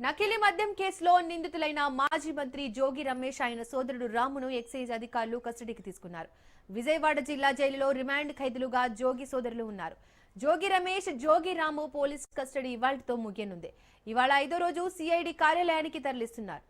నకిలీ మద్యం కేసులో నిందితులైన మాజీ మంత్రి జోగి రమేష్ ఆయన సోదరుడు రామును ఎక్సైజ్ అధికారులు కస్టడీకి తీసుకున్నారు. విజయవాడ జిల్లా జైలులో రిమాండ్ ఖైదీలుగా జోగి సోదరులు ఉన్నారు. జోగి రమేష్, జోగి రాము పోలీస్ కస్టడీ ఇవాళ్టితో ముగియనుంది. ఇవాళ 5వ రోజు సిఐడి కార్యాలయానికి తరలిస్తున్నారు.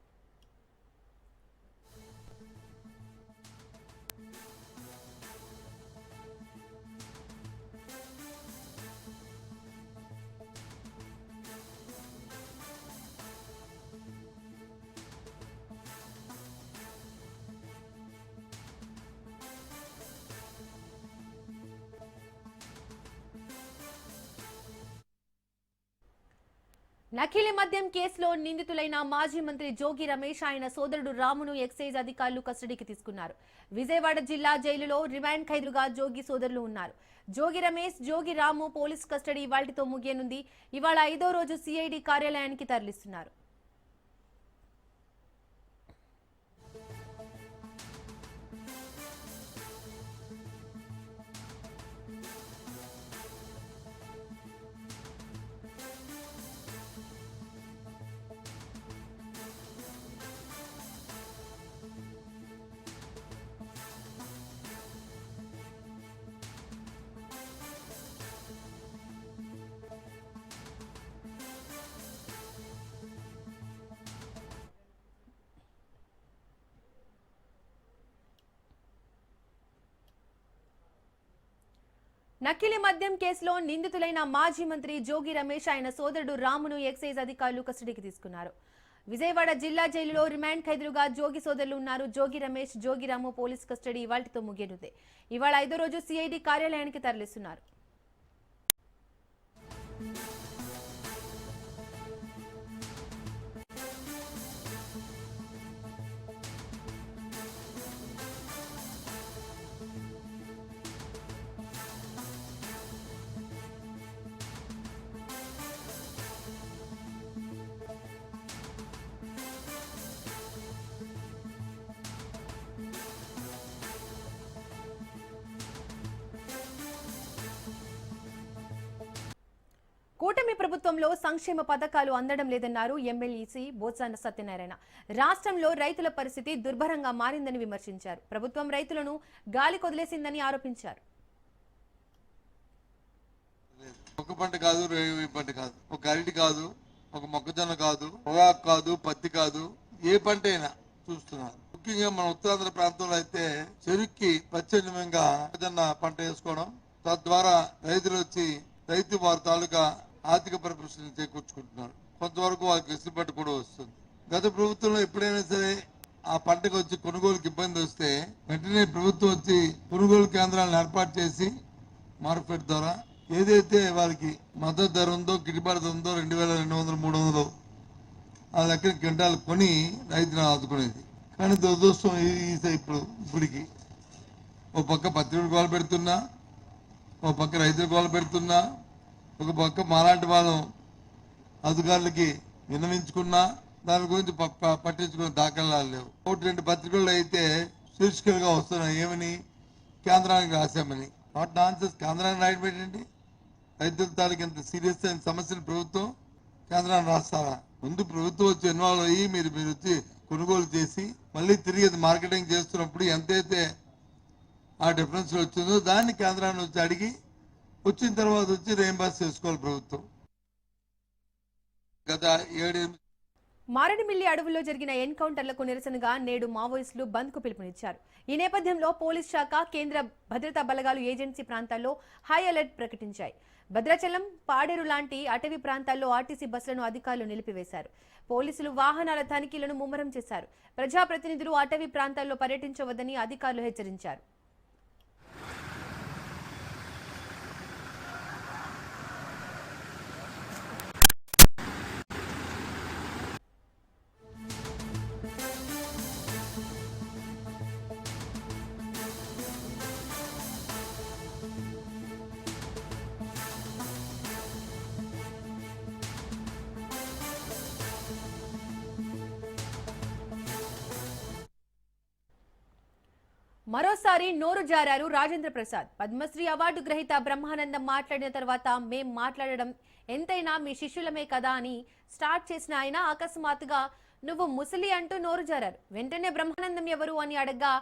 నకిలీ మద్యం కేసులో నిందితులైన మాజీ మంత్రి జోగి రమేష్ ఆయన సోదరుడు రామును ఎక్సైజ్ అధికారులు కస్టడీకి తీసుకున్నారు. విజయవాడ జిల్లా జైలులో రిమాండ్ ఖైదీలుగా జోగి సోదరులు ఉన్నారు. జోగి రమేష్, జోగి రాము పోలీస్ కస్టడీ ఇవాళ్టితో ముగియనుంది. ఇవాళ 5వ రోజు సిఐడి కార్యాలయానికి తరలిస్తున్నారు. నకిలీ మద్యం కేసులో నిందితులైన మాజీ మంత్రి జోగి రమేష్ ఆయన సోదరుడు రామును ఎక్సైజ్ అధికారులు కస్టడీకి తీసుకున్నారు. విజయవాడ జిల్లా జైలులో రిమాండ్ ఖైదీలుగా జోగి సోదరులు ఉన్నారు. జోగి రమేష్, జోగి రాము పోలీస్ కస్టడీ ఇవాళ్టితో ముగియనుంది. ఇవాళ 5వ రోజు సిఐడి కార్యాలయానికి తరలిస్తున్నారు. కూటమి ప్రభుత్వంలో సంక్షేమ పథకాలు అందడం లేదన్నారు ఎమ్మెల్యేసీ బోత్సాన సత్యనారాయణ. రాష్ట్రంలో రైతుల పరిస్థితి దుర్భరంగా మారిందని విమర్శించారు. ప్రభుత్వం రైతులను గాలి కొదిలేసిందని ఆరోపించారు. ఒక పంట కాదు, పంట కాదు, ఒక అరటి కాదు, ఒక మొక్కజొన్న కాదు, పొగాకు కాదు, పత్తి కాదు, ఏ పంట అయినా చూస్తున్నారు. ముఖ్యంగా మన ఉత్తరాంధ్ర ప్రాంతంలో అయితే చెరుక్కి ప్రత్యామ్నాయంగా మొక్కజొన్న పంట వేసుకోవడం, తద్వారా రైతులు వచ్చి రైతు వారి తాలూకా ఆర్థిక పరిపుష్టిని చేకూర్చుకుంటున్నారు. కొంతవరకు వారికి వెసులుబాటు కూడా వస్తుంది. గత ప్రభుత్వంలో ఎప్పుడైనా సరే ఆ పంటకు వచ్చి కొనుగోలుకి ఇబ్బంది వస్తే వెంటనే ప్రభుత్వం వచ్చి కొనుగోలు కేంద్రాలను ఏర్పాటు చేసి మార్కెట్ ద్వారా ఏదైతే వారికి మద్దతు ధర ఉందో, గిట్టుబాటు ధర ఉందో 2200, 300 ఆ లెక్కన క్వింటాలు కొని రైతులను ఆదుకునేది. కానీ దురదృష్టం ఇప్పటికి ఒక పక్క పత్రికలు గోల పెడుతున్నా, ఒక పక్క రైతులు గోల పెడుతున్నా, ఒక పక్క మాలాంటి వాళ్ళు అధికారులకి విన్నవించుకున్నా దాని గురించి పట్టించుకునే దాఖలాలు లేవు. 1-2 పత్రికల్లో అయితే శీర్షికలుగా వస్తున్నాయి. ఏమని? కేంద్రానికి రాశామని. Not nonsense. కేంద్రానికి రాయడం ఏంటండి? రైతుల తాలూకు ఇంత సీరియస్ అయిన సమస్యలు ప్రభుత్వం కేంద్రాన్ని రాస్తారా? ముందు ప్రభుత్వం వచ్చి ఇన్వాల్వ్ అయ్యి మీరు వచ్చి కొనుగోలు చేసి మళ్ళీ తిరిగి మార్కెటింగ్ చేస్తున్నప్పుడు ఎంతైతే ఆ డిఫరెన్స్ వచ్చిందో దాన్ని కేంద్రాన్ని వచ్చి అడిగి వచ్చిన తర్వాత వచ్చి రీయింబర్స్ చేసుకోవాలి ప్రభుత్వం. గత 7 మారేడుమిల్లి అడవుల్లో జరిగిన ఎన్కౌంటర్లకు నిరసనగా నేడు మావోయిస్టులు బంద్ కు పిలుపునిచ్చారు. ఈ నేపథ్యంలో పోలీస్ శాఖ, కేంద్ర భద్రతా బలగాలు ఏజెన్సీ ప్రాంతాల్లో హై అలర్ట్ ప్రకటించాయి. భద్రాచలం, పాడేరు లాంటి అటవీ ప్రాంతాల్లో ఆర్టీసీ బస్సులను అధికారులు నిలిపివేశారు. పోలీసులు వాహనాల తనిఖీలను ముమ్మరం చేశారు. ప్రజాప్రతినిధులు అటవీ ప్రాంతాల్లో పర్యటించవద్దని అధికారులు హెచ్చరించారు. మరోసారి నోరు జారారు రాజేంద్ర ప్రసాద్. పద్మశ్రీ అవార్డు గ్రహీత బ్రహ్మానందం మాట్లాడిన తర్వాత మేం మాట్లాడడం ఎంతైనా మీ శిష్యులమే కదా అని స్టార్ట్ చేసిన ఆయన అకస్మాత్తుగా నువ్వు ముసలి అంటూ నోరు జారారు. వెంటనే బ్రహ్మానందం ఎవరు అని అడగ్గా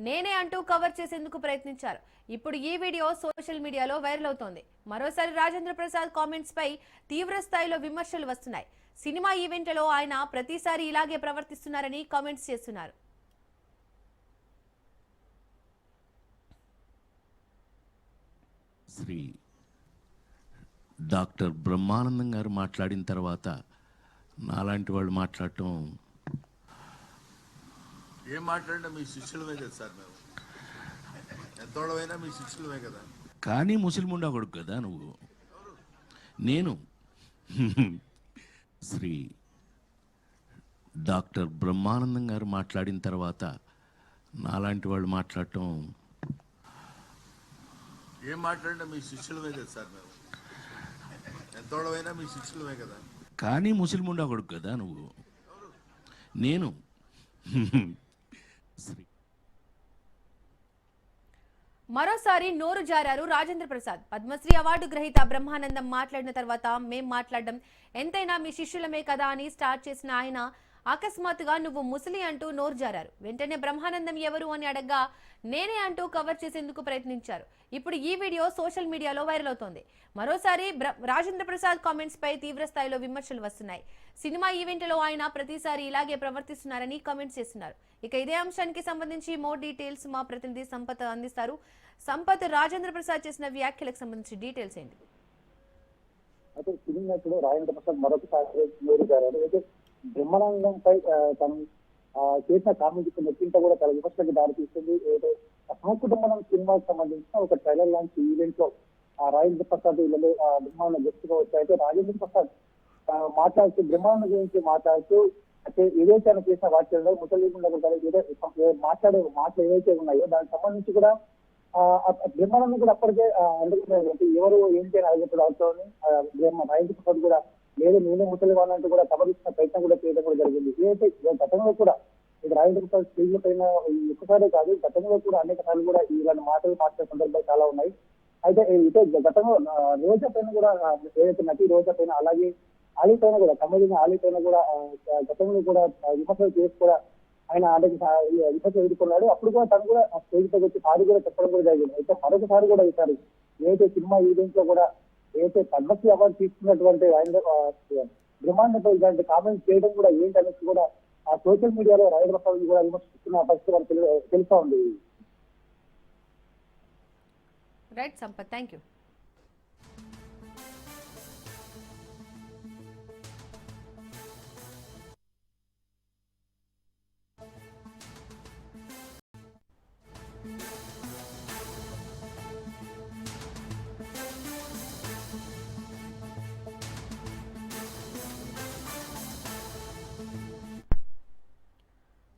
నేనే అంటూ కవర్ చేసేందుకు ప్రయత్నించారు. ఇప్పుడు ఈ వీడియో సోషల్ మీడియాలో వైరల్ అవుతోంది. మరోసారి రాజేంద్ర ప్రసాద్ కామెంట్స్ పై తీవ్ర స్థాయిలో విమర్శలు వస్తున్నాయి. సినిమా ఈవెంట్లలో ఆయన ప్రతిసారి ఇలాగే ప్రవర్తిస్తున్నారని కామెంట్స్ చేస్తున్నారు. శ్రీ డాక్టర్ బ్రహ్మానందం గారు మాట్లాడిన తర్వాత నాలాంటి వాళ్ళు మాట్లాడటం ఏం మాట్లాడినా మీ శిష్యులమే కదా సార్, మేము ఎంతోడమైనా మీ శిష్యులమే కదా. కానీ ముస్లిం కొడుకు కదా నువ్వు. నేను శ్రీ డాక్టర్ బ్రహ్మానందం గారు మాట్లాడిన తర్వాత నాలాంటి వాళ్ళు మాట్లాడటం ఏం మాట్లాడినా మీ శిష్యులమే కదా సార్, మేము ఎంతోడమైనా మీ శిష్యులమే కదా. కానీ ముస్లిం కొడుకు కదా నువ్వు. నేను శ్రీ మరోసారి నోరు జారారు రాజేంద్ర ప్రసాద్. పద్మశ్రీ అవార్డు గ్రహీత బ్రహ్మానందం మాట్లాడిన తర్వాత మేం మాట్లాడడం ఎంతైనా మీ శిష్యులమే కదా అని స్టార్ట్ చేసిన ఆయన అకస్మాత్తుగా నువ్వు ముసలి అంటూ నోరు జారారు. వెంటనే బ్రహ్మానందం ఎవరు అని అడగ్గా నేనే అంటూ కవర్ చేసేందుకు ప్రయత్నించారు. ఇప్పుడు ఈ వీడియో సోషల్ మీడియాలో వైరల్ అవుతోంది. మరోసారి రాజేంద్ర ప్రసాద్ కామెంట్స్ పై తీవ్ర స్థాయిలో విమర్శలు వస్తున్నాయి. సినిమా ఈవెంట్లో ఆయన ప్రతిసారి ఇలాగే ప్రవర్తిస్తున్నారని కామెంట్స్ చేస్తున్నారు. ఇక ఇదే అంశానికి సంబంధించి మోర్ డీటెయిల్స్ మా ప్రతినిధి సంపత్ అందిస్తారు. సంపత్, రాజేంద్ర ప్రసాద్ చేసిన వ్యాఖ్యలకు సంబంధించి డీటెయిల్స్ ఏంటి? అయితే సినిమా రాజేంద్ర ప్రసాద్ మరొకసారి నోరు జారారు. అయితే బ్రహ్మానందంపై తను చేసిన కామెంట్ నెట్టింట కూడా చాలా విమర్శలకు దారి తీస్తుంది. ఏదో సహకుటుంబం సినిమాకి సంబంధించిన ఒక ట్రైలర్ లాంటి ఈవెంట్ లో రాజేంద్ర ప్రసాద్ వీళ్ళు బ్రహ్మానందం గెస్ట్గా వచ్చి అయితే రాజేంద్ర ప్రసాద్ మాట్లాడుతూ బ్రహ్మానందం గురించి మాట్లాడుతూ అయితే ఏదైతే ఆయన చేసిన వాక్యాలలో ముసలి మాట్లాడే మాటలు ఏవైతే ఉన్నాయో దానికి సంబంధించి కూడా బ్రహ్మానందం కూడా అప్పటికే అందుకుంటున్నారు. ఎవరు ఏంటి అని అడిగినప్పుడు అవుతామని రాజేంద్ర ప్రసాద్ కూడా లేదు నేనే ముసలి వాళ్ళంటూ కూడా కబలిస్తున్న ప్రయత్నం కూడా చేయడం కూడా జరిగింది. ఏదైతే గతంలో కూడా ఇది రాజేంద్ర ప్రసాద్ స్క్రీన్ల పైన ఒక్కసారే కాదు, గతంలో కూడా అనేక సార్లు కూడా ఇలాంటి మాటలు మాట్లాడే సందర్భాలు చాలా ఉన్నాయి. అయితే ఇదే గతంలో రోజా పైన కూడా ఏదైతే నటి రోజా పైన అలాగే ఆలీ పైన కూడా కమలిన ఆలీ పైన కూడా గతంలో కూడా విమర్శలు చేసి కూడా ఆయన విమర్శలు ఎదుర్కొన్నాడు. అప్పుడు కూడా తను కూడా స్టేజ్ పైకి వచ్చి సారి కూడా చెప్పడం కూడా జరిగింది. అయితే మరొకసారి కూడా ఈసారి ఏదైతే సినిమా ఈవెంట్ లో కూడా ఏదైతే పద్మశ్రీ అవార్డు తీసుకున్నటువంటి బ్రహ్మాండంపై ఇలాంటి కామెంట్స్ చేయడం కూడా ఏంటనేసి కూడా ఆ సోషల్ మీడియాలో రాజేంద్ర ప్రసాద్ కూడా విమర్శిస్తున్న పరిస్థితి మనకు తెలుసా ఉంది. Right Sampath, thank you.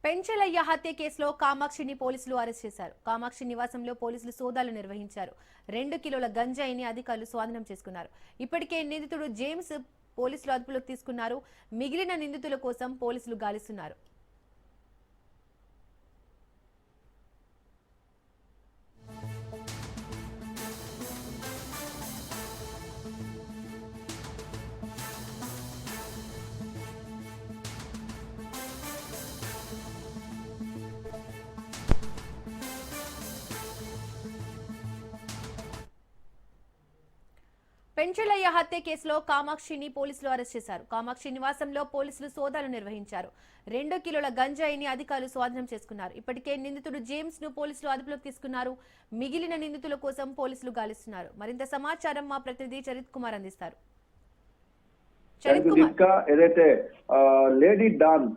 Penchalaiah హత్య కేసులో కామాక్షిని పోలీసులు అరెస్ట్ చేశారు. కామాక్షి నివాసంలో పోలీసులు సోదాలు నిర్వహించారు. 2 కిలోల గంజాయిని అధికారులు స్వాధీనం చేసుకున్నారు. ఇప్పటికే నిందితుడు జేమ్స్ పోలీసులు అదుపులోకి తీసుకున్నారు. మిగిలిన నిందితుల కోసం పోలీసులు గాలిస్తున్నారు. పెంచలయ్య హత్య కేసులో కామాక్షిని పోలీసులు అరెస్ట్ చేశారు. కామాక్షి నివాసంలో పోలీసులు సోదాలు నిర్వహించారు. 2 కిలోల గంజాయిని అధికారులు స్వాధీనం చేసుకున్నారు. ఇప్పటికే నిందితుడు జేమ్స్ ను పోలీసులు అదుపులోకి తీసుకున్నారు. మిగిలిన నిందితుల కోసం పోలీసులు గాలిస్తున్నారు. మరింత సమాచారం మా ప్రతినిధి చరిత్ కుమార్ అందిస్తారు. ఏదైతే లేడీ డాన్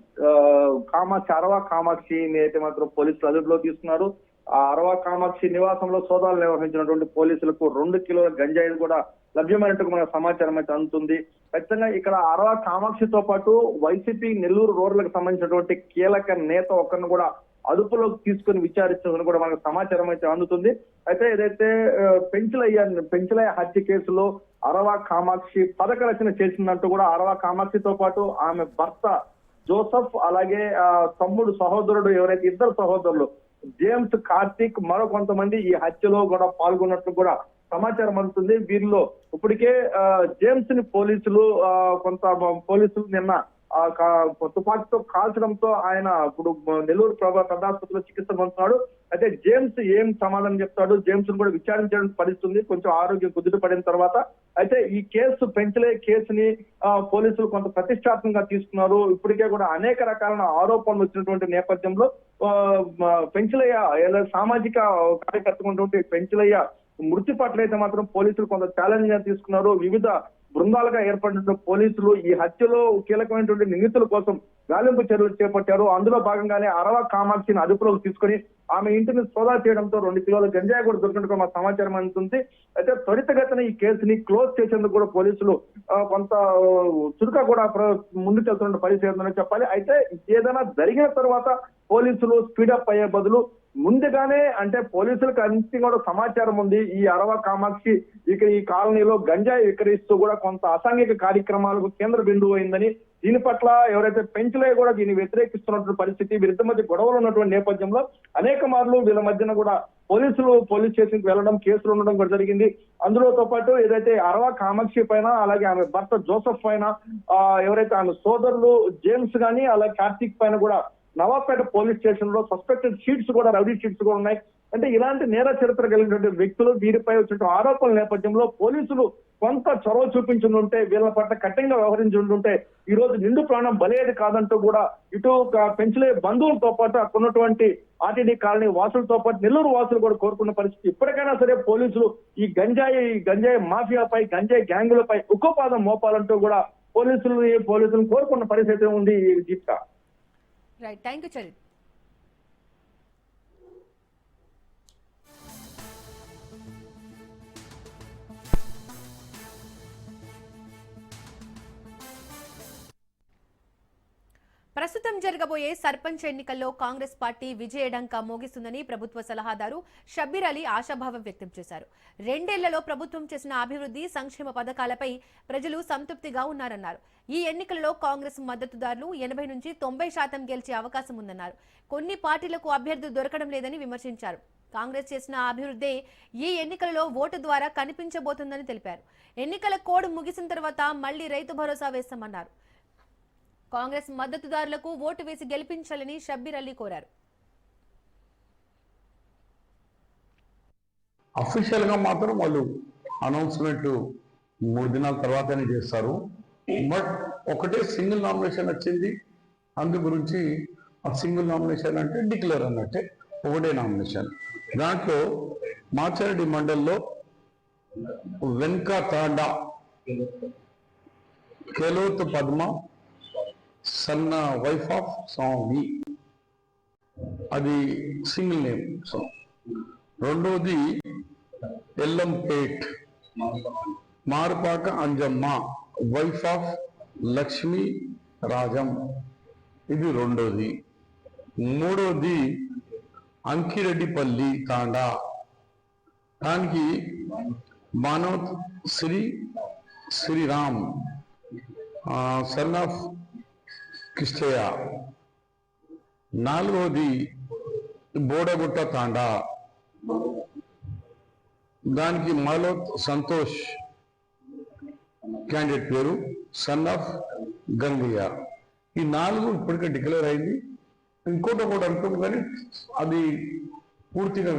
కామాక్షి అరవా కామాక్షిని అయితే మాత్రం పోలీసులు అదుపులో తీసుకున్నారు. ఆ అరవా కామాక్షి నివాసంలో సోదాలు నిర్వహించినటువంటి పోలీసులకు 2 కిలోల గంజాయి కూడా లభ్యమైనట్టు మనకు సమాచారం అయితే అందుతుంది. ఖచ్చితంగా ఇక్కడ అరవా కామాక్షితో పాటు వైసీపీ నెల్లూరు రోడ్లకు సంబంధించినటువంటి కీలక నేత ఒక్కరిని కూడా అదుపులోకి తీసుకుని విచారించాలని కూడా మనకు సమాచారం అయితే అందుతుంది. అయితే ఏదైతే పెంచలయ్య హత్య కేసులో అరవా కామాక్షి పథక రచన చేసిందంటూ కూడా అరవా కామాక్షితో పాటు ఆమె భర్త జోసఫ్ అలాగే తమ్ముడు సహోదరుడు ఎవరైతే ఇద్దరు సహోదరులు జేమ్స్, కార్తీక్ మరో కొంతమంది ఈ హత్యలో కూడా పాల్గొన్నట్లు కూడా సమాచారం అందుతుంది. వీరిలో ఇప్పటికే జేమ్స్ ని పోలీసులు పోలీసులు నిన్న తుపాకీతో కాల్చడంతో ఆయన ఇప్పుడు నెల్లూరు ప్రధానాసుపత్రిలో చికిత్స పొందుతున్నాడు. అయితే జేమ్స్ ఏం సమాధానం చెప్తాడు, జేమ్స్ ను కూడా విచారించడం పరిస్థితుంది కొంచెం ఆరోగ్యం కుదుట పడిన తర్వాత. అయితే ఈ కేసు పెంచలే కేసుని పోలీసులు కొంత ప్రతిష్టాత్మకంగా తీసుకున్నారు. ఇప్పటికే కూడా అనేక రకాల ఆరోపణలు వచ్చినటువంటి నేపథ్యంలో పెంచలయ్య సామాజిక కార్యకర్త ఉన్నటువంటి పెంచలయ్య మృతి పట్ల అయితే మాత్రం పోలీసులు కొంత ఛాలెంజ్ గా తీసుకున్నారు. వివిధ బృందాలుగా ఏర్పడిన పోలీసులు ఈ హత్యలో కీలకమైనటువంటి నిందితుల కోసం గాలింపు చర్యలు చేపట్టారు. అందులో భాగంగానే అరవ కామాక్షిని అదుపులోకి తీసుకుని ఆమె ఇంటిని సోదా చేయడంతో 2 కిలోల గంజాయి కూడా దొరికినట్టు మా సమాచారం అందుతుంది. అయితే త్వరితగతిన ఈ కేసుని క్లోజ్ చేసేందుకు కూడా పోలీసులు కొంత చురుక కూడా ముందుకెళ్తున్న పరిస్థితి చెప్పాలి. అయితే ఏదైనా జరిగిన తర్వాత పోలీసులు స్పీడప్ అయ్యే బదులు ముందుగానే అంటే పోలీసులకు అన్ని కూడా సమాచారం ఉంది. ఈ అరవ కామాక్షి ఇక ఈ కాలనీలో గంజాయి విక్రయిస్తూ కూడా కొంత అసాంఘిక కార్యక్రమాలకు కేంద్ర బిందువు అయిందని, దీని పట్ల ఎవరైతే పెంచలే కూడా దీన్ని వ్యతిరేకిస్తున్నటువంటి పరిస్థితి, వీరిద్దరి మధ్య గొడవలు ఉన్నటువంటి నేపథ్యంలో అనేక మార్లు వీళ్ళ మధ్యన కూడా పోలీసులు పోలీస్ స్టేషన్ కి వెళ్లడం, కేసులు ఉండడం కూడా జరిగింది. అందులోతో పాటు ఏదైతే అరవ కామాక్షి పైన అలాగే ఆమె భర్త జోసెఫ్ పైన ఎవరైతే ఆమె సోదరులు జేమ్స్ గాని అలాగే కార్తీక్ పైన కూడా నవాబ్పేట పోలీస్ స్టేషన్ లో సస్పెక్టెడ్ షీట్స్ కూడా రౌడీ షీట్స్ కూడా ఉన్నాయి. అంటే ఇలాంటి నేర చరిత్ర కలిగినటువంటి వ్యక్తులు వీరిపై వచ్చిన ఆరోపణల నేపథ్యంలో పోలీసులు కొంత చొరవ చూపించుంటే, వీళ్ళ పట్ల కఠినంగా వ్యవహరించుంటే ఈ రోజు నిండు ప్రాణం బలేది కాదంటూ కూడా ఇటు పెంచలే బంధువులతో పాటు అక్కడ ఉన్నటువంటి ఆర్టీడీ కాలనీ వాసులతో పాటు నెల్లూరు వాసులు కూడా కోరుకున్న పరిస్థితి. ఇప్పటికైనా సరే పోలీసులు ఈ గంజాయి మాఫియాపై, గంజాయి గ్యాంగులపై ఉక్కుపాదం మోపాలంటూ కూడా పోలీసులు కోరుకున్న పరిస్థితి ఉంది. Deepika. Right, thank you Charith. ప్రస్తుతం జరగబోయే సర్పంచ్ ఎన్నికల్లో కాంగ్రెస్ పార్టీ విజయడంకా మోగిస్తుందని ప్రభుత్వ సలహాదారు షబ్బీర్ అలీ ఆశాభావం వ్యక్తం చేశారు. 2 ఏళ్లలో ప్రభుత్వం చేసిన అభివృద్ధి సంక్షేమ పథకాలపై ప్రజలు సంతృప్తిగా ఉన్నారన్నారు. ఈ ఎన్నికలలో కాంగ్రెస్ మద్దతుదారులు 80 నుంచి 90% గెలిచే అవకాశం ఉందన్నారు. కొన్ని పార్టీలకు అభ్యర్థులు దొరకడం లేదని విమర్శించారు. కాంగ్రెస్ చేసిన అభివృద్ధి ఈ ఎన్నికలలో ఓటు ద్వారా కనిపించబోతుందని తెలిపారు. ఎన్నికల కోడ్ ముగిసిన తర్వాత మళ్లీ రైతు భరోసా వేస్తామన్నారు. కాంగ్రెస్ మద్దతుదారులకు ఓటు వేసి గెలిపించాలని షబ్బీర్ అలీ కోరారు. అఫీషియల్ గా మాత్రం వాళ్ళు అనౌన్స్మెంట్ 3 దినాల తర్వాతనే చేస్తారు. బట్ ఒకటే సింగిల్ నామినేషన్ వచ్చింది. అందు గురించి ఆ సింగిల్ నామినేషన్ అంటే డిక్లేర్ అన్నట్టే, ఒకటే నామినేషన్. దాంట్లో మాచారెడ్డి మండల్లో వెంక తాండా, కెలోత్ పద్మ, సన్న వైఫ్ ఆఫ్ స్వామి, అది సింగిల్ నేమ్. సో రెండోది ఎల్లంపేట్ మార్పాక అంజమ్మ, వైఫ్ ఆఫ్ లక్ష్మీ రాజం, ఇది రెండోది. మూడోది అంకిరెడ్డిపల్లి తాండా, దానికి మానవ్ శ్రీరామ్, సన్ ఆఫ్ కిష్టయ్య. నాలుగోది బోడగుట్ట తాండా, దానికి మాలోత్ సంతోష్ క్యాండిడేట్ పేరు, సన్ ఆఫ్ గంగయ్య. ఈ 4 ఇప్పటికే డిక్లేర్ అయింది. ఇంకోటి ఒకటి అనుకోము కానీ అది పూర్తిగా.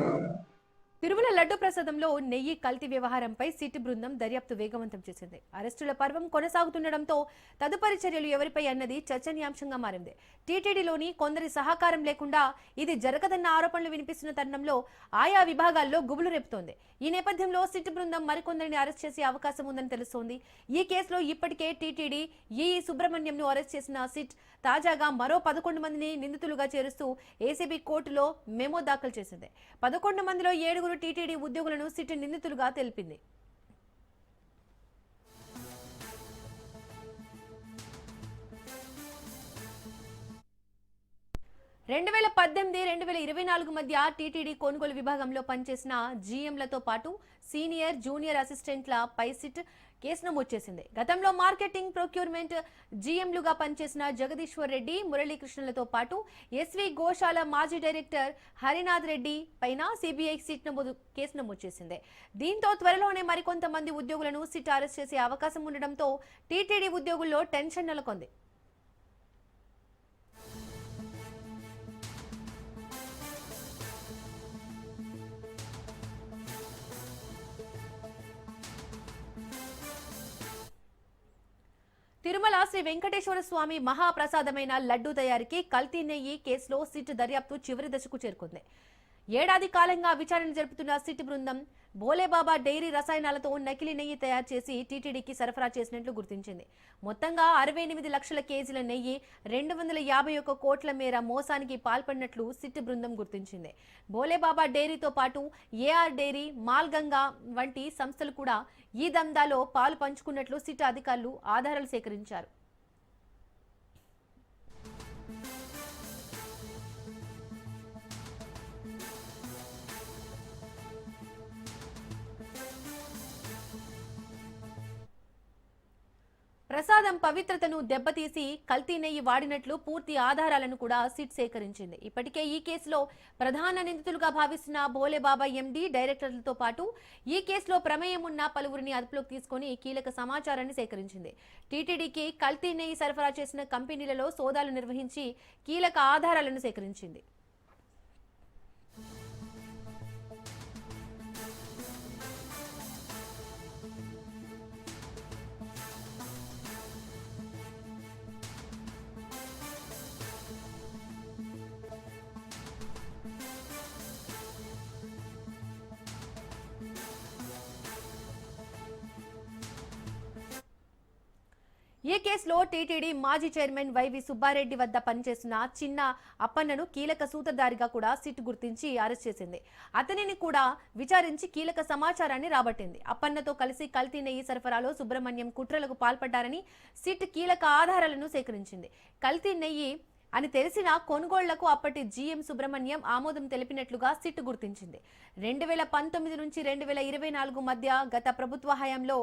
తిరుమల లడ్డు ప్రసాదంలో నెయ్యి కల్తీ వ్యవహారంపై సిట్ బృందం దర్యాప్తు వేగవంతం చేసింది. అరెస్టుల పర్వం కొనసాగుతుండటంతో తదుపరి చర్యలు ఎవరిపై అన్నది చర్చనీయాంశంగా మారింది. టీటీడీలోని కొందరి సహకారం లేకుండా ఇది జరగదన్న ఆరోపణలు వినిపిస్తున్న తరుణంలో ఆయా విభాగాల్లో గుబులు రేపుతోంది. ఈ నేపథ్యంలో సిట్ బృందం మరికొందరిని అరెస్ట్ చేసే అవకాశం ఉందని తెలుస్తోంది. ఈ కేసులో ఇప్పటికే టీటీడీ ఈఈ సుబ్రహ్మణ్యంను అరెస్ట్ చేసిన సిట్ తాజాగా మరో 11 మందిని నిందితులుగా చేరుస్తూ ఏసీబీ కోర్టులో మెమో దాఖలు చేసింది. 11 మందిలో 7 టీటీడీ ఉద్యోగులను సిట్ నిందితులుగా తెలిపింది. 2018-2024 మధ్య టీటీడీ కొనుగోలు విభాగంలో పనిచేసిన జీఎంలతో పాటు సీనియర్ జూనియర్ అసిస్టెంట్ల పై సిట్ కేసు నమోదు చేసింది. గతంలో మార్కెటింగ్ ప్రొక్యూర్మెంట్ జీఎంలుగా పనిచేసిన జగదీశ్వర్ రెడ్డి, మురళీకృష్ణలతో పాటు ఎస్వి గోశాల మాజీ డైరెక్టర్ హరినాథ్ రెడ్డి పైన సిబిఐ కేసు నమోదు చేసింది. దీంతో త్వరలోనే మరికొంతమంది ఉద్యోగులను సిట్ అరెస్ట్ చేసే అవకాశం ఉండడంతో టీటీడీ ఉద్యోగుల్లో టెన్షన్ నెలకొంది. తిరుమల శ్రీ వెంకటేశ్వర స్వామి మహాప్రసాదమైన లడ్డూ తయారీకి కల్తీ నెయ్యి కేసులో సిట్ దర్యాప్తు చివరి దశకు చేరుకుంది. ఏడాది కాలంగా విచారణ జరుపుతున్న సిట్ బృందం భోలేబాబా డైరీ రసాయనాలతో నకిలీ నెయ్యి తయారు చేసి టీటీడీకి సరఫరా చేసినట్లు గుర్తించింది. మొత్తంగా 68 లక్షల కేజీల నెయ్యి, 251 కోట్ల మేర మోసానికి పాల్పడినట్లు సిట్ బృందం గుర్తించింది. భోలేబాబా డైరీతో పాటు ఏఆర్ డైరీ, మాల్గంగా వంటి సంస్థలు కూడా ఈ దందాలో పాలు పంచుకున్నట్లు సిట్ అధికారులు ఆధారాలు సేకరించారు. ప్రసాదం పవిత్రతను దెబ్బతీసి కల్తీ నెయ్యి వాడినట్లు పూర్తి ఆధారాలను కూడా సిట్ సేకరించింది. ఇప్పటికే ఈ కేసులో ప్రధాన నిందితులుగా భావిస్తున్న భోలేబాబా ఎండీ, డైరెక్టర్లతో పాటు ఈ కేసులో ప్రమేయం ఉన్న పలువురిని అదుపులోకి తీసుకుని కీలక సమాచారాన్ని సేకరించింది. టీటీడీకి కల్తీ నెయ్యి సరఫరా చేసిన కంపెనీలలో సోదాలు నిర్వహించి కీలక ఆధారాలను సేకరించింది. ఈ కేసులో టీటీడీ మాజీ చైర్మన్ వైవి సుబ్బారెడ్డి వద్ద పనిచేసిన చిన్న అప్పన్నను కీలక సూత్రధారిగా కూడా సిట్ గుర్తించి అరెస్ట్ చేసింది. అతనిని కూడా విచారించి కీలక సమాచారాన్ని రాబట్టింది. అప్పన్నతో కలిసి కల్తీ నెయ్యి సరఫరాలో సుబ్రహ్మణ్యం కుట్రలకు పాల్పడ్డారని సిట్ కీలక ఆధారాలను సేకరించింది. కల్తీ నెయ్యి అని తెలిసిన కొనుగోళ్లకు అప్పటి జీఎం సుబ్రహ్మణ్యం ఆమోదం తెలిపినట్లుగా సిట్ గుర్తించింది. 2019 నుంచి 2024 మధ్య గత ప్రభుత్వ హయాంలో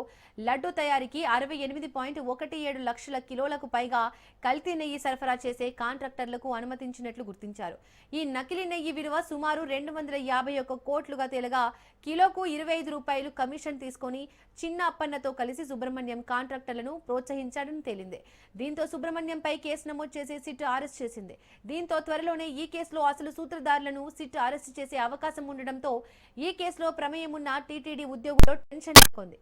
లడ్డు తయారీకి 68.17 లక్షల కిలోలకు పైగా కల్తీ నెయ్యి సరఫరా చేసే కాంట్రాక్టర్లకు అనుమతించినట్లు గుర్తించారు. ఈ నకిలీ నెయ్యి విలువ సుమారు 251 కోట్లుగా తేలగా కిలోకు 25 రూపాయలు కమిషన్ తీసుకొని చిన్న అప్పన్నతో కలిసి సుబ్రహ్మణ్యం కాంట్రాక్టర్లను ప్రోత్సహించాడని తేలింది. దీంతో సుబ్రహ్మణ్యంపై కేసు నమోదు చేసి సిట్ అరెస్ట్ చేసింది. దీంతో త్వరలోనే ఈ కేసులో అసలు సూత్రధారులను సిట్ అరెస్ట్ చేసే అవకాశం ఉండడంతో ఈ కేసులో ప్రమేయం ఉన్న టీటీడీ ఉద్యోగుల్లో టెన్షన్ నెలకొంది.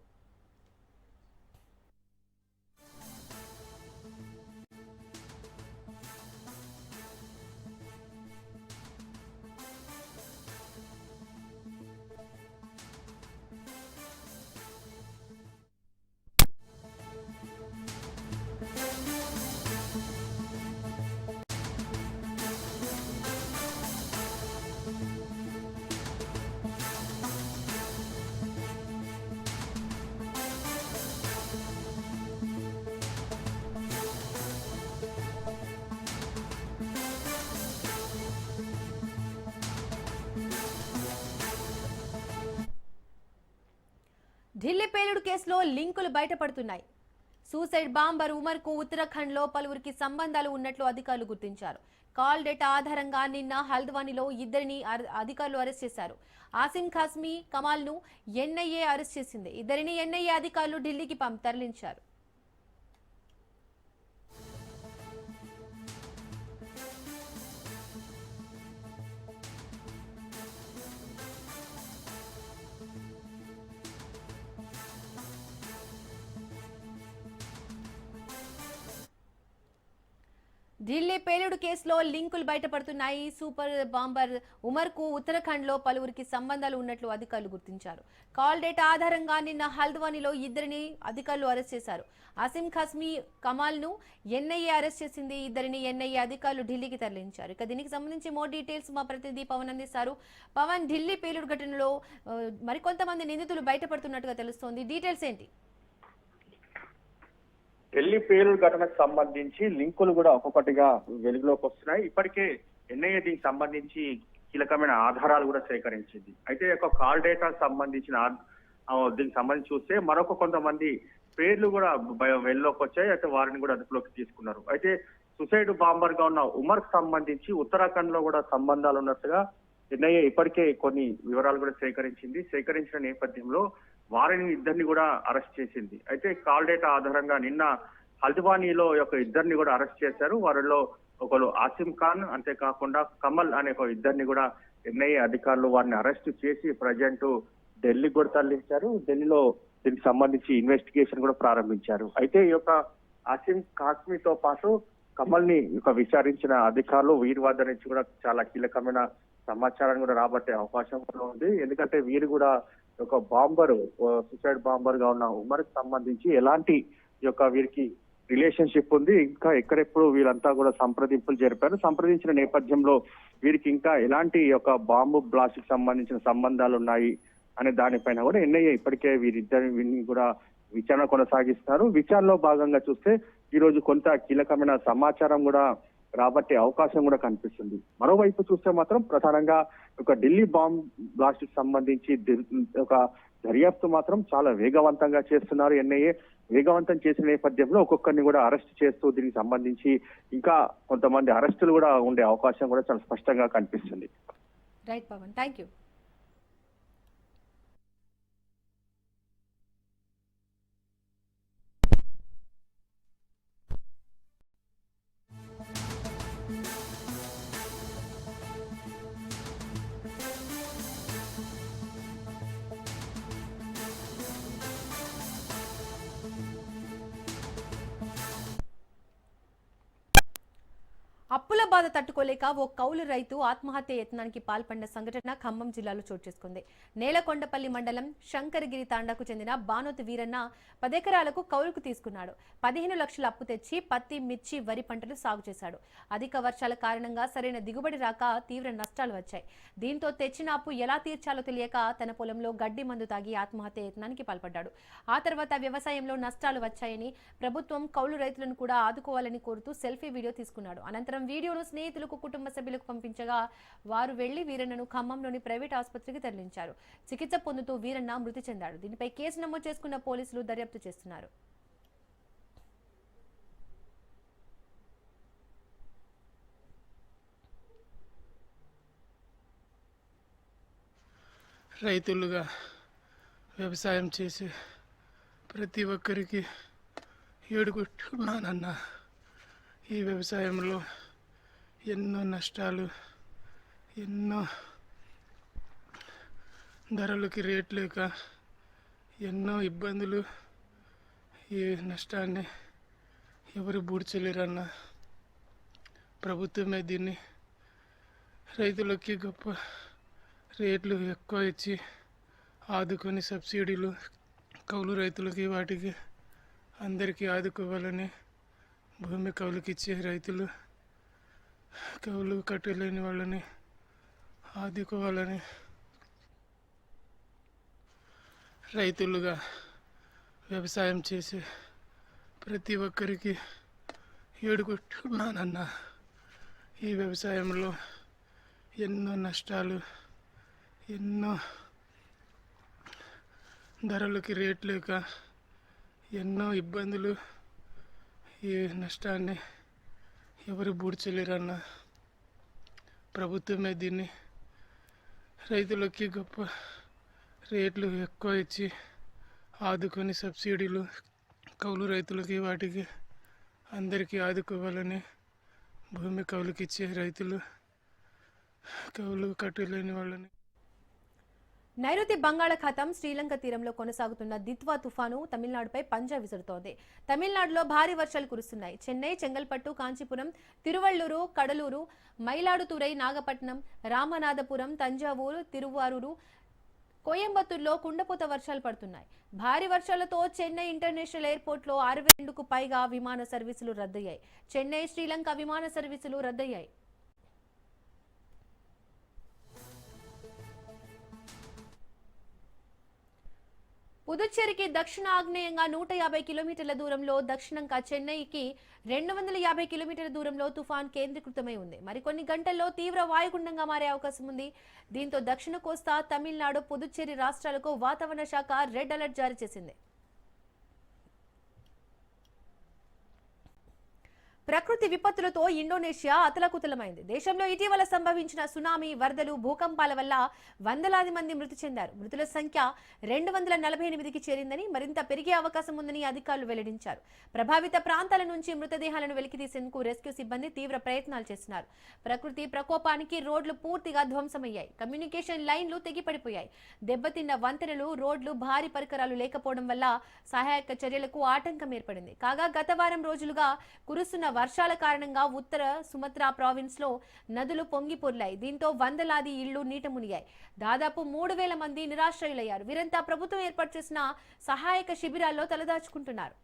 ఢిల్లీ పేలుడు కేసులో లింకులు బయటపడుతున్నాయి. సూసైడ్ బాంబర్ ఉమర్ కు ఉత్తరాఖండ్ లో పలువురికి సంబంధాలు ఉన్నట్లు అధికారులు గుర్తించారు. కాల్ డేటా ఆధారంగా నిన్న హల్ద్వానీలో ఇద్దరిని అధికారులు అరెస్ట్ చేశారు. ఆసిమ్ ఖాస్మీ, కమాల్ ను ఎన్ఐఏ అరెస్ట్ చేసింది. ఇద్దరిని ఎన్ఐఏ అధికారులు ఢిల్లీకి తరలించారు. ఢిల్లీ పేలుడు కేసులో లింకులు బయటపడుతున్నాయి. సూపర్ బాంబర్ ఉమర్ కు ఉత్తరాఖండ్ లో పలువురికి సంబంధాలు ఉన్నట్లు అధికారులు గుర్తించారు. కాల్ డేటా ఆధారంగా నిన్న హల్ద్వానీలో ఇద్దరిని అధికారులు అరెస్ట్ చేశారు. ఆసిమ్ ఖాస్మీ, కమాల్ ను ఎన్ఐఏ అరెస్ట్ చేసింది. ఇద్దరిని ఎన్ఐఏ అధికారులు ఢిల్లీకి తరలించారు. ఇక దీనికి సంబంధించి మోర్ డీటెయిల్స్ మా ప్రతినిధి పవన్ అందిస్తారు. పవన్, ఢిల్లీ పేలుడు ఘటనలో మరికొంతమంది నిందితులు బయటపడుతున్నట్టుగా తెలుస్తోంది. డీటెయిల్స్ ఏంటి? ఢిల్లీ పేలుడు ఘటనకు సంబంధించి లింకులు కూడా ఒక్కొక్కటిగా వెలుగులోకి వస్తున్నాయి. ఇప్పటికే ఎన్ఐఏ దీనికి సంబంధించి కీలకమైన ఆధారాలు కూడా సేకరించింది. అయితే ఒక కాల్ డేటా సంబంధించిన దీనికి సంబంధించి చూస్తే మరొక కొంతమంది పేర్లు కూడా వెల్లోకి వచ్చాయి. అయితే వారిని కూడా అదుపులోకి తీసుకున్నారు. అయితే సుసైడ్ బాంబర్ గా ఉన్న ఉమర్ కు సంబంధించి ఉత్తరాఖండ్ లో కూడా సంబంధాలు ఉన్నట్టుగా ఎన్ఐఏ ఇప్పటికే కొన్ని వివరాలు కూడా సేకరించిన నేపథ్యంలో వారిని ఇద్దరిని కూడా అరెస్ట్ చేసింది. అయితే కాల్ డేటా ఆధారంగా నిన్న హల్ద్వానీలో ఒక ఇద్దరిని కూడా అరెస్ట్ చేశారు. వారిలో ఒకరు ఆసిమ్ ఖాన్, అంతేకాకుండా కమల్ అనే ఒక ఇద్దరిని కూడా ఎన్ఐఏ అధికారులు వారిని అరెస్ట్ చేసి ప్రజెంట్ ఢిల్లీకి కూడా తరలించారు. ఢిల్లీలో దీనికి సంబంధించి ఇన్వెస్టిగేషన్ కూడా ప్రారంభించారు. అయితే ఈ యొక్క ఆసిమ్ ఖాస్మీతో పాటు కమల్ ని విచారించిన అధికారులు వీరి వద్ద నుంచి కూడా చాలా కీలకమైన సమాచారాన్ని కూడా రాబట్టే అవకాశం కూడా ఉంది. ఎందుకంటే వీరు కూడా ఒక సుసైడ్ బాంబర్ గా ఉన్న ఉమర్ కి సంబంధించి ఎలాంటి వీరికి రిలేషన్షిప్ ఉంది, ఇంకా ఎక్కడెప్పుడు వీళ్ళంతా కూడా సంప్రదింపులు జరిపారు. సంప్రదించిన నేపథ్యంలో వీరికి ఇంకా ఎలాంటి బాంబు బ్లాస్ట్ కి సంబంధించిన సంబంధాలు ఉన్నాయి అనే దానిపైన కూడా ఎన్ఐఏ ఇప్పటికే వీరిద్దరిని కూడా విచారణ కొనసాగిస్తున్నారు. విచారణలో భాగంగా చూస్తే ఈ రోజు కొంత కీలకమైన సమాచారం కూడా రాబట్టే అవకాశం కూడా కనిపిస్తుంది. మరోవైపు చూస్తే మాత్రం ప్రధానంగా ఢిల్లీ బాంబ్ బ్లాస్ట్ కి సంబంధించి దర్యాప్తు మాత్రం చాలా వేగవంతంగా చేస్తున్నారు. ఎన్ఐఏ వేగవంతం చేసిన నేపథ్యంలో ఒక్కొక్కరిని కూడా అరెస్ట్ చేస్తూ దీనికి సంబంధించి ఇంకా కొంతమంది అరెస్టులు కూడా ఉండే అవకాశం కూడా చాలా స్పష్టంగా కనిపిస్తుంది. Right Pawan, thank you. అప్పుల బాధ తట్టుకోలేక ఓ కౌలు రైతు ఆత్మహత్య యత్నానికి పాల్పడిన సంఘటన ఖమ్మం జిల్లాలో చోటు చేసుకుంది. నేలకొండపల్లి మండలం శంకరగిరి తాండాకు చెందిన బానోతు వీరన్న 10 ఎకరాలకు కౌలుకు తీసుకున్నాడు. 15 లక్షల అప్పు తెచ్చి పత్తి, మిర్చి, వరి పంటలు సాగు చేశాడు. అధిక వర్షాల కారణంగా సరైన దిగుబడి రాక తీవ్ర నష్టాలు వచ్చాయి. దీంతో తెచ్చిన అప్పు ఎలా తీర్చాలో తెలియక తన పొలంలో గడ్డి మందు తాగి ఆత్మహత్య యత్నానికి పాల్పడ్డాడు. ఆ తర్వాత వ్యవసాయంలో నష్టాలు వచ్చాయని ప్రభుత్వం కౌలు రైతులను కూడా ఆదుకోవాలని కోరుతూ సెల్ఫీ వీడియో తీసుకున్నాడు. అనంతరం వీడియోను స్నేహితులకు, కుటుంబ సభ్యులకు పంపించగా వారు వెళ్లి వీరన్నను ఖమ్మంలోని ప్రైవేట్ ఆసుపత్రికి తరలించారు. చికిత్స పొందుతూ వీరన్న మృతి చెందాడు. దీనిపై కేసు నమోదు చేసుకున్న పోలీసులు దర్యాప్తు చేస్తున్నారు. రైతులుగా వ్యవసాయం చేసే ప్రతి ఒక్కరికి ఏడుకుంటున్నానన్న. ఈ వ్యవసాయంలో ఎన్నో నష్టాలు, ఎన్నో ధరలకి రేట్ లేక ఎన్నో ఇబ్బందులు. ఈ నష్టాన్ని ఎవరు పూడ్చలేరన్న. ప్రభుత్వమే దీన్ని రైతులకి గొప్ప రేట్లు ఎక్కువ ఇచ్చి ఆదుకొని సబ్సిడీలు కౌలు రైతులకి వాటికి అందరికీ ఆదుకోవాలని, భూమి కౌలుకి ఇచ్చే రైతులు కౌలు కట్టలేని వాళ్ళని ఆదుకోవాలని, రైతులుగా వ్యవసాయం చేసే ప్రతి ఒక్కరికి ఏడుకుంటున్నానన్న. ఈ వ్యవసాయంలో ఎన్నో నష్టాలు, ఎన్నో ధరలకి రేట్ లేక ఎన్నో ఇబ్బందులు. ఈ నష్టాన్ని ఎవరు పూడ్చలేరన్న. ప్రభుత్వమే దీన్ని రైతులకి గొప్ప రేట్లు ఎక్కువ ఇచ్చి ఆదుకొని సబ్సిడీలు కౌలు రైతులకి వాటికి అందరికీ ఆదుకోవాలని, భూమి కౌలుకి ఇచ్చే రైతులు కౌలు కట్టలేని వాళ్ళని. నైరుతి బంగాళాఖాతం శ్రీలంక తీరంలో కొనసాగుతున్న దిత్వా తుఫాను తమిళనాడుపై పంజా విసురుతోంది. తమిళనాడులో భారీ వర్షాలు కురుస్తున్నాయి. చెన్నై, చెంగల్పట్టు, కాంచీపురం, తిరువళ్లూరు, కడలూరు, మైలాడుతురై, నాగపట్నం, రామనాథపురం, తంజావూరు, తిరువారూరు, కోయంబత్తూరులో కుండపోత వర్షాలు పడుతున్నాయి. భారీ వర్షాలతో చెన్నై ఇంటర్నేషనల్ ఎయిర్పోర్ట్లో 62కు పైగా విమాన సర్వీసులు రద్దయ్యాయి. చెన్నై, శ్రీలంక విమాన సర్వీసులు రద్దయ్యాయి. పుదుచ్చేరికి దక్షిణ ఆగ్నేయంగా 150 కిలోమీటర్ల దూరంలో, దక్షిణంగా చెన్నైకి 250 కిలోమీటర్ల దూరంలో తుఫాన్ కేంద్రీకృతమై ఉంది. మరికొన్ని గంటల్లో తీవ్ర వాయుగుండంగా మారే అవకాశం ఉంది. దీంతో దక్షిణ కోస్తా, తమిళనాడు, పుదుచ్చేరి రాష్ట్రాలకు వాతావరణ శాఖ రెడ్ అలర్ట్ జారీ చేసింది. ప్రకృతి విపత్తులతో ఇండోనేషియా అతలకుతలమైంది. దేశంలో ఇటీవల సంభవించిన సునామీ, వరదలు, భూకంపాల వల్ల వందలాది మంది మృతి చెందారు. మృతుల సంఖ్య 248కి చేరిందని, మరింత పెరిగే అవకాశం ఉందని అధికారులు వెల్లడించారు. ప్రభావిత ప్రాంతాల నుంచి మృతదేహాలను వెలికితీసేందుకు రెస్క్యూ సిబ్బంది తీవ్ర ప్రయత్నాలు చేస్తున్నారు. ప్రకృతి ప్రకోపానికి రోడ్లు పూర్తిగా ధ్వంసమయ్యాయి. కమ్యూనికేషన్ లైన్లు తెగిపడిపోయాయి. దెబ్బతిన్న వంతెనలు, రోడ్లు, భారీ పరికరాలు లేకపోవడం వల్ల సహాయక చర్యలకు ఆటంకం ఏర్పడింది. కాగా గత వారం రోజులుగా కురుస్తున్న వర్షాల కారణంగా ఉత్తర సుమత్రా ప్రావిన్స్ లో నదులు పొంగి పొర్లాయి. దీంతో వందలాది ఇళ్లు నీట మునిగాయి. దాదాపు 3000 మంది నిరాశ్రయులయ్యారు. వీరంతా ప్రభుత్వం ఏర్పాటు చేసిన సహాయక శిబిరాల్లో తలదాచుకుంటున్నారు.